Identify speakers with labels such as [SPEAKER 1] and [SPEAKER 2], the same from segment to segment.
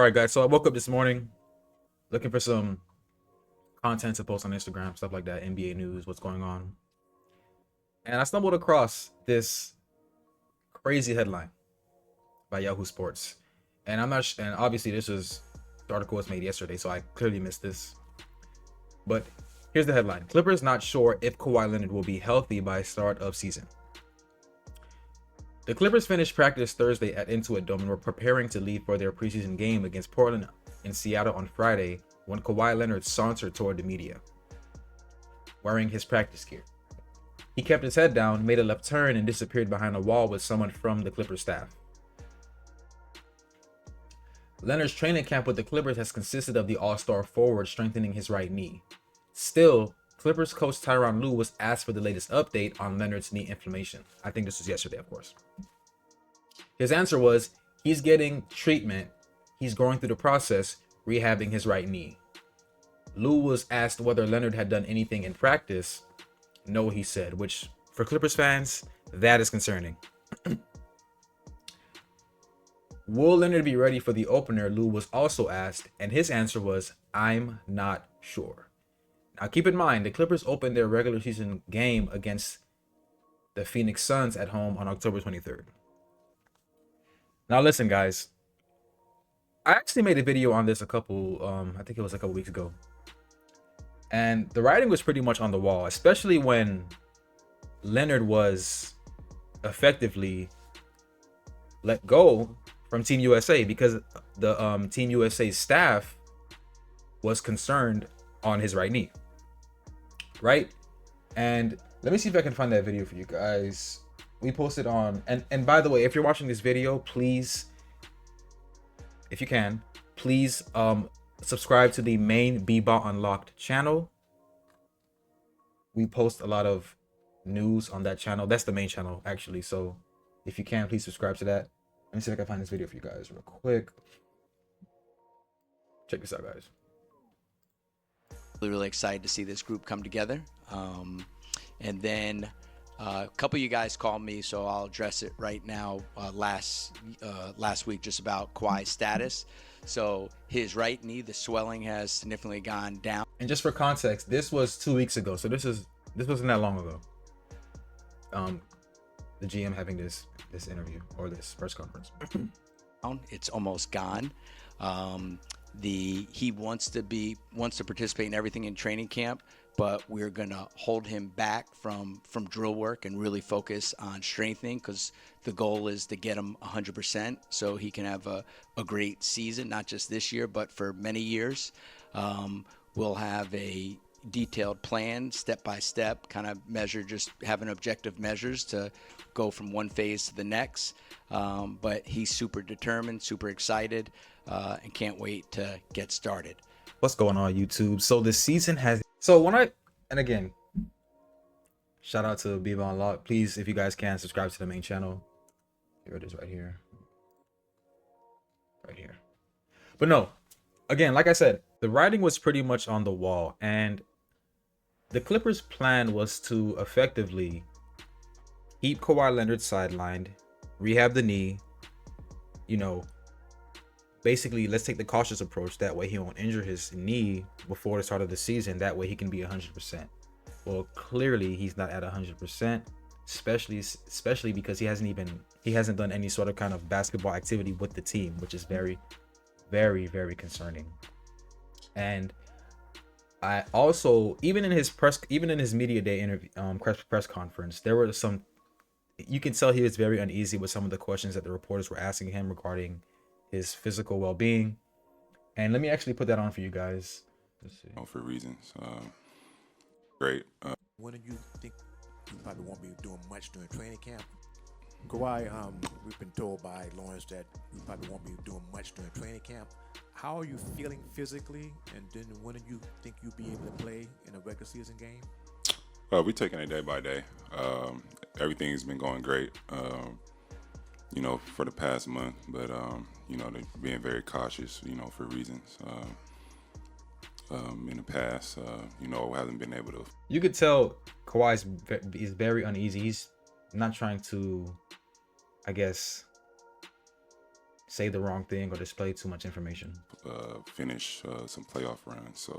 [SPEAKER 1] All right, guys. So I woke up this morning looking for some content to post on Instagram, stuff like that, NBA news, what's going on. And I stumbled across this crazy headline by Yahoo Sports. And and obviously the article was made yesterday, so I clearly missed this. But here's the headline. Clippers not sure if Kawhi Leonard will be healthy by start of season. The Clippers finished practice Thursday at Intuit Dome and were preparing to leave for their preseason game against Portland in Seattle on Friday when Kawhi Leonard sauntered toward the media, wearing his practice gear. He kept his head down, made a left turn, and disappeared behind a wall with someone from the Clippers staff. Leonard's training camp with the Clippers has consisted of the All-Star forward strengthening his right knee. Still, Clippers coach Tyronn Lue was asked for the latest update on Leonard's knee inflammation. I think this was yesterday, of course. His answer was, he's getting treatment. He's going through the process, rehabbing his right knee. Lue was asked whether Leonard had done anything in practice. No, he said, which for Clippers fans, that is concerning. Will Leonard be ready for the opener? Lue was also asked, and his answer was, I'm not sure. Now, keep in mind, the Clippers opened their regular season game against the Phoenix Suns at home on October 23rd. Now, listen, guys. I actually made a video on this I think it was a couple weeks ago. And the writing was pretty much on the wall, especially when Leonard was effectively let go from Team USA because the Team USA staff was concerned on his right knee. Right? And let me see if I can find that video for you guys. We posted on, and by the way, if you're watching this video, please, if you can, please subscribe to the main B-Ball Unlocked channel. We post a lot of news on that channel. That's the main channel, actually. So if you can, please subscribe to that. Let me see if I can find this video for you guys real quick. Check this out, guys.
[SPEAKER 2] Really excited to see this group come together. And then a couple of you guys called me, so I'll address it right now. Last week, just about Kawhi's status. So his right knee, the swelling has significantly gone down.
[SPEAKER 1] And just for context, this was 2 weeks ago, so this wasn't that long ago. The GM having this interview or this press conference.
[SPEAKER 2] It's almost gone. He wants to participate in everything in training camp, but we're gonna hold him back from drill work and really focus on strengthening, because the goal is to get him 100% so he can have a great season, not just this year but for many years. We'll have a detailed plan, step by step, kind of measure, just having objective measures to go from one phase to the next. But he's super determined, super excited, and can't wait to get started.
[SPEAKER 1] What's going on, YouTube? So the season has, and again, shout out to B-Ball Unlocked. Please, if you guys can, subscribe to the main channel. Here it is right here. Right here. But no, again, like I said, the writing was pretty much on the wall, and the Clippers' plan was to effectively keep Kawhi Leonard sidelined, rehab the knee, basically let's take the cautious approach. That way he won't injure his knee before the start of the season. That way he can be 100%. Well, clearly he's not at 100%, especially because he hasn't done any sort of kind of basketball activity with the team, which is very, very, very concerning. And I also, even in his media day interview, press conference, there were some, you can tell he was very uneasy with some of the questions that the reporters were asking him regarding his physical well-being. And let me actually put that on for you guys. Let's see.
[SPEAKER 3] For reasons. Great.
[SPEAKER 4] When do you think you probably won't be doing much during training camp? Kawhi, we've been told by Lawrence that you probably won't be doing much during training camp. How are you feeling physically? And then when do you think you'll be able to play in a regular season game?
[SPEAKER 3] We're taking it day by day. Everything's been going great, for the past month. But, they're being very cautious, for reasons. In the past, hasn't been able to.
[SPEAKER 1] You could tell Kawhi is very uneasy. He's not trying to, I guess, say the wrong thing or display too much information.
[SPEAKER 3] Finish some playoff runs. So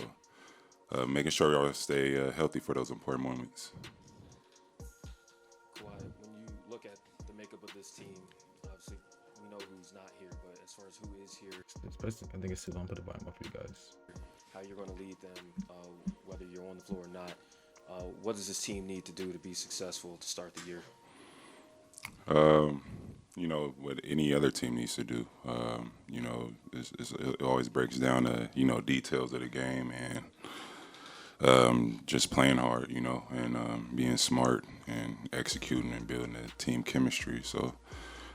[SPEAKER 3] making sure we all stay healthy for those important moments.
[SPEAKER 5] Kawhi, when you look at the makeup of this team, obviously we know who's not here, but as far as who is here,
[SPEAKER 1] Especially, I think it's too long. Put the volume up for you guys.
[SPEAKER 5] how you're going to lead them, whether you're on the floor or not, what does this team need to do to be successful to start the year?
[SPEAKER 3] You know, what any other team needs to do. You know, it always breaks down to, you know, details of the game and just playing hard, you know, and being smart and executing and building a team chemistry. So,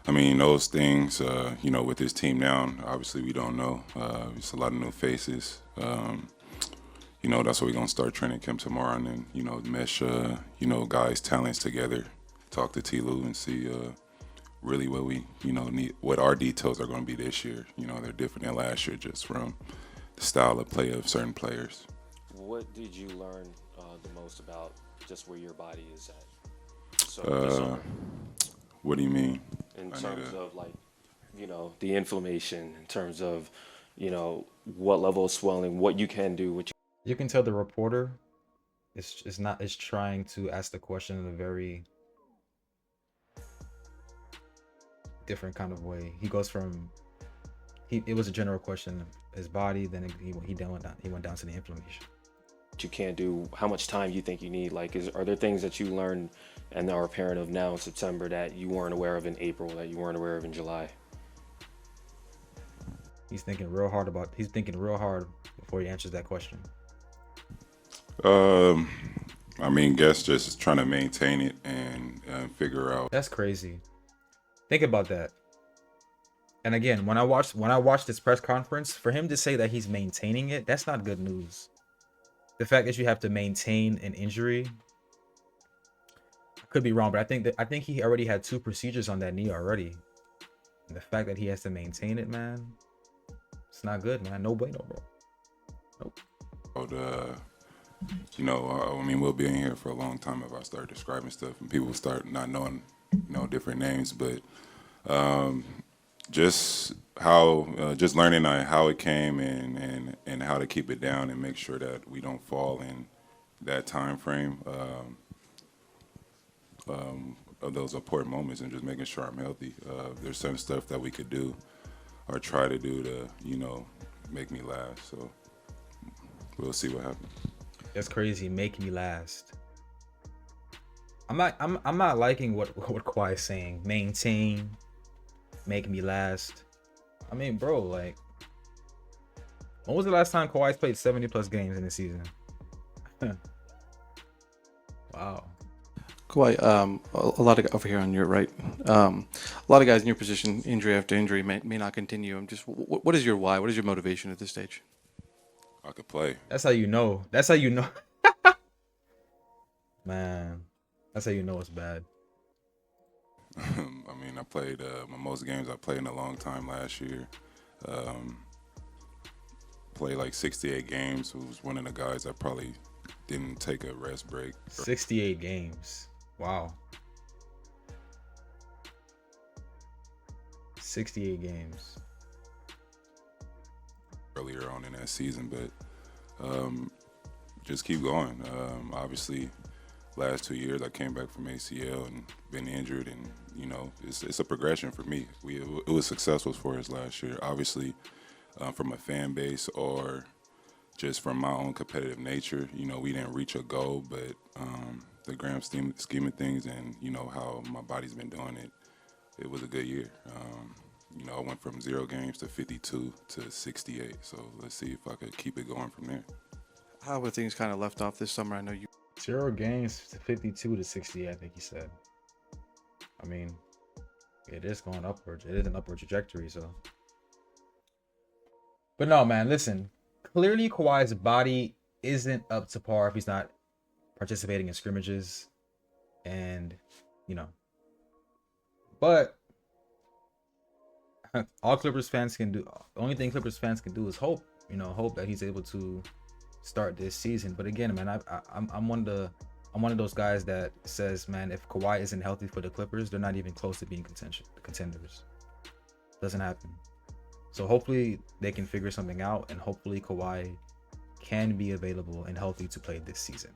[SPEAKER 3] I mean, those things, you know, with this team now, obviously we don't know. It's a lot of new faces. You know, that's what we're going to start training camp tomorrow and then, you know, mesh, you know, guys' talents together, talk to T-Lou and see really what we, you know, need, what our details are going to be this year. You know, they're different than last year just from the style of play of certain players.
[SPEAKER 5] What did you learn the most about just where your body is at? So this summer,
[SPEAKER 3] What do you mean?
[SPEAKER 5] in terms of like, you know, the inflammation, in terms of, you know, what level of swelling, what you can do, what
[SPEAKER 1] You can tell the reporter is trying to ask the question in a very different kind of way. He goes from it was a general question, his body, then he went down to the inflammation.
[SPEAKER 5] you can't do, how much time you think you need. Like, are there things that you learned and are apparent of now in September that you weren't aware of in April, that you weren't aware of in July?
[SPEAKER 1] He's thinking real hard before he answers that question.
[SPEAKER 3] I mean, guess just trying to maintain it and figure out.
[SPEAKER 1] That's crazy. Think about that. And again, when I watched this press conference, for him to say that he's maintaining it, that's not good news. The fact that you have to maintain an injury, I could be wrong, but I think he already had 2 procedures on that knee already. And the fact that he has to maintain it, man, it's not good, man. No bueno, bro. Nope.
[SPEAKER 3] You know, I mean, we'll be in here for a long time if I start describing stuff and people start not knowing, you know, different names. But just learning how it came and how to keep it down and make sure that we don't fall in that time frame of those important moments and just making sure I'm healthy. There's some stuff that we could do or try to do to, you know, make me last. So we'll see what happens.
[SPEAKER 1] That's crazy. Make me last. I'm not liking what Kawhi is saying. Maintain, make me last. I mean, bro, like, when was the last time Kawhi's played 70 plus games in a season? Wow.
[SPEAKER 6] Kawhi, a lot of over here on your right, a lot of guys in your position, injury after injury, may not continue. I'm just, what is your why? What is your motivation at this stage?
[SPEAKER 3] I could play.
[SPEAKER 1] That's how you know. That's how you know. Man, that's how you know it's bad.
[SPEAKER 3] I mean, I played my most games I played in a long time last year. Played like 68 games. Was one of the guys that probably didn't take a rest break.
[SPEAKER 1] 68 games. Wow. 68 games.
[SPEAKER 3] Earlier on in that season, but just keep going. Obviously, last 2 years I came back from ACL and been injured, and you know it's a progression for me. It was successful for us last year. Obviously, from a fan base or just from my own competitive nature, you know, we didn't reach a goal, but the grand scheme of things and you know how my body's been doing it, it was a good year. You know, I went from 0 games to 52 to 68. So let's see if I could keep it going from there.
[SPEAKER 6] How were things kind of left off this summer? I know you.
[SPEAKER 1] 0 games to 52 to 68, I think he said. I mean, it is going upwards. It is an upward trajectory, so. But no, man, listen. Clearly, Kawhi's body isn't up to par if he's not participating in scrimmages. And, you know. But all Clippers fans can do, the only thing Clippers fans can do is hope, you know, hope that he's able to start this season. But again, man, I'm one of those guys that says, man, if Kawhi isn't healthy for the Clippers, they're not even close to being contenders. Doesn't happen. So hopefully they can figure something out, and hopefully Kawhi can be available and healthy to play this season.